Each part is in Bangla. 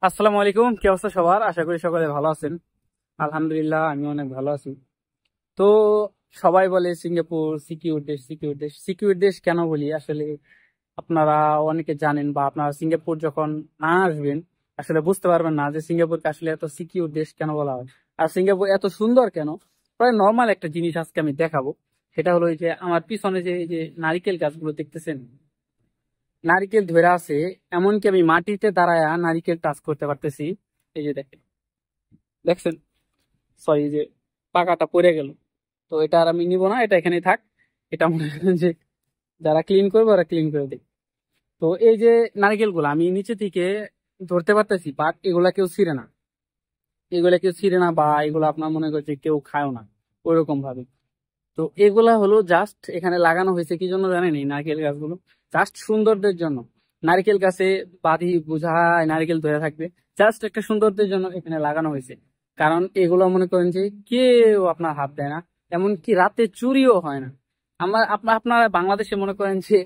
আসসালামু আলাইকুম। কি অবস্থা সবার? আশা করি সকলে ভালো আছেন। আলহামদুলিল্লাহ, আমি অনেক ভালো আছি। তো সবাই বলে সিঙ্গাপুর সিকিউর দেশ, সিকিউর দেশ। সিকিউর দেশ কেন বলি আসলে আপনারা অনেকে জানেন, বা আপনারা সিঙ্গাপুর যখন না আসবেন আসলে বুঝতে পারবেন না যে সিঙ্গাপুরকে আসলে এত সিকিউর দেশ কেন বলা হয়, আর সিঙ্গাপুর এত সুন্দর কেন। প্রায় নর্মাল একটা জিনিস আজকে আমি দেখাবো। সেটা হলো এই যে আমার পিছনে যে এই যে নারিকেল গাছগুলো দেখতেছেন, নারিকেল ধরে আছে। এমনকি আমি মাটিতে দাঁড়ায় নারিকেল টাচ করতে পারতেছি। এই যে দেখেন, দেখছেন? সরি, যে পাকাটা পড়ে গেল। তো এটা আর আমি নিব না, এটা এখানেই থাক। এটা মনে করেন যে যারা ক্লিন করবে ওরা ক্লিন করে দেবে। তো এই যে নারকেল গুলো আমি নিচে থেকে ধরতে পারতেছি, বাট এগুলা কেউ ছিঁড়ে না। এগুলা কেউ ছিঁড়ে না, বা এগুলো আপনার মনে করছে কেউ খায়ও না ওইরকম ভাবে। তো এগুলা হলো জাস্ট এখানে লাগানো হয়েছে কি জন্য জানেন? এই নারকেল গাছগুলো জাস্ট সৌন্দর্যের জন্য। নারকেল গাছে বাড়ি বোঝায় নারকেল ধরে থাকবে, জাস্ট একটা সৌন্দর্যের জন্য এখানে লাগানো হয়েছে। কারণ এগুলো মনে করেন যে কেউ আপনার হাত দেয় না, এমনকি রাতে চুরিও হয় না। আপনারা বাংলাদেশে মনে করেন যে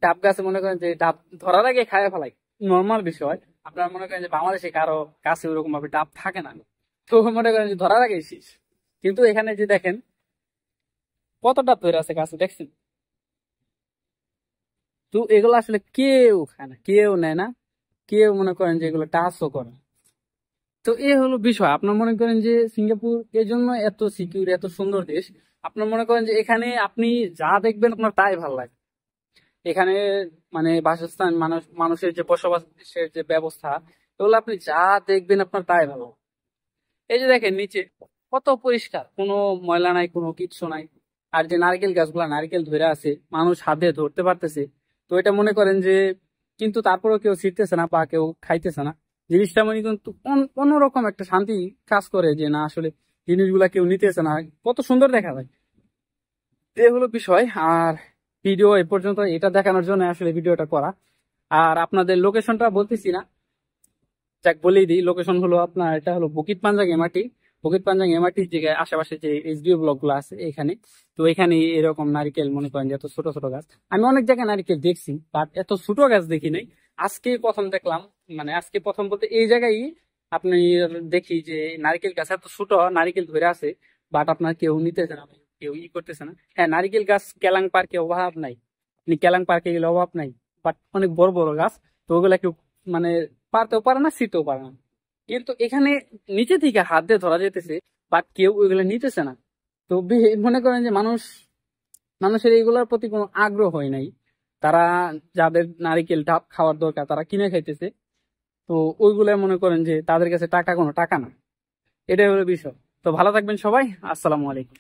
ডাব গাছে মনে করেন যে ডাব ধরার আগে খায় ফেলাই, নর্মাল বিষয়। আপনারা মনে করেন যে বাংলাদেশে কারো গাছে ওরকম ভাবে ডাব থাকে না, তো মনে করেন যে ধরার আগে শেষ। কিন্তু এখানে যে দেখেন কতটা ধরে আছে গাছে, দেখছেন? তো এগুলো আসলে কেউ খায় না, কেউ নেয় না, কেউ মনে করেন যে এগুলো টাচও করে না। তো এ হলো বিষয়। আপনার মনে করেন যে সিঙ্গাপুর এই জন্য এত সিকিউর, এত সুন্দর দেশ। আপনার মনে করেন যে এখানে আপনি যা দেখবেন আপনার তাই ভালো লাগে। এখানে মানে বাসস্থান, মানুষের যে বসবাসের যে ব্যবস্থা, এগুলো আপনি যা দেখবেন আপনার তাই ভালো। এই যে দেখেন নিচে কত পরিষ্কার, কোনো ময়লা নাই, কোনো কিচ্ছু নাই। আর যে নারকেল গাছগুলা নারকেল ধরে আছে, মানুষ হাতে ধরতে পারতেছে। তো এটা মনে করেন যে, কিন্তু তারপরেও কেউ ছিঁড়তেছে না বা কেউ খাইতেছে না। জিনিসটা মানে কিন্তু অন্যরকম একটা শান্তি কাজ করে, যে না আসলে জিনিসগুলা কেউ নিতেছে না, কত সুন্দর দেখা যায়। এই হলো বিষয়। আর ভিডিও এ পর্যন্ত এটা দেখানোর জন্য আসলে ভিডিওটা করা। আর আপনাদের লোকেশনটা বলতেছি না, যাক বলেই দিই। লোকেশন হলো আপনার, এটা হলো বুকিট পাঞ্জাং এমআরটি। বুকিট পাঞ্জাং এমআরটির যে আশেপাশে যে এইচডিও ব্লক গুলো আছে এখানে। তো এখানে এরকম নারিকেল মনে করেন যে এত ছোট ছোট গাছ আমি অনেক জায়গায় নারিকেল দেখছি, বাট এত ছোট গাছ দেখি নাই। আজকে প্রথম দেখলাম। মানে আজকে প্রথম বলতে এই জায়গায় আপনি দেখি যে নারিকেল গাছ এত ছোট নারিকেল ধরে আছে, বাট আপনার কেউ নিতেছে না, কেউ করতেছে না। হ্যাঁ, নারিকেল গাছ কেলাং পার্কে অভাব নাই, আপনি কেলাং পার্কে গেলে অভাব নাই। বাট অনেক বড় বড় গাছ, তো ওগুলা কেউ মানে পারতেও পারে না, ছিঁড়তেও পারে না। কিন্তু এখানে নিচে থেকে হাত দিয়ে ধরা যেতেছে, বাট কেউ ওইগুলো নিতেছে না। তো মনে করেন যে মানুষের এইগুলোর প্রতি কোনো আগ্রহ হয় নাই। তারা যাদের নারিকেল ডাব খাওয়ার দরকার তারা কিনে খাইতেছে। তো ওইগুলো মনে করেন যে তাদের কাছে টাকা কোনো টাকা না। এটাই হলো বিষয়। তো ভালো থাকবেন সবাই। আসসালামু আলাইকুম।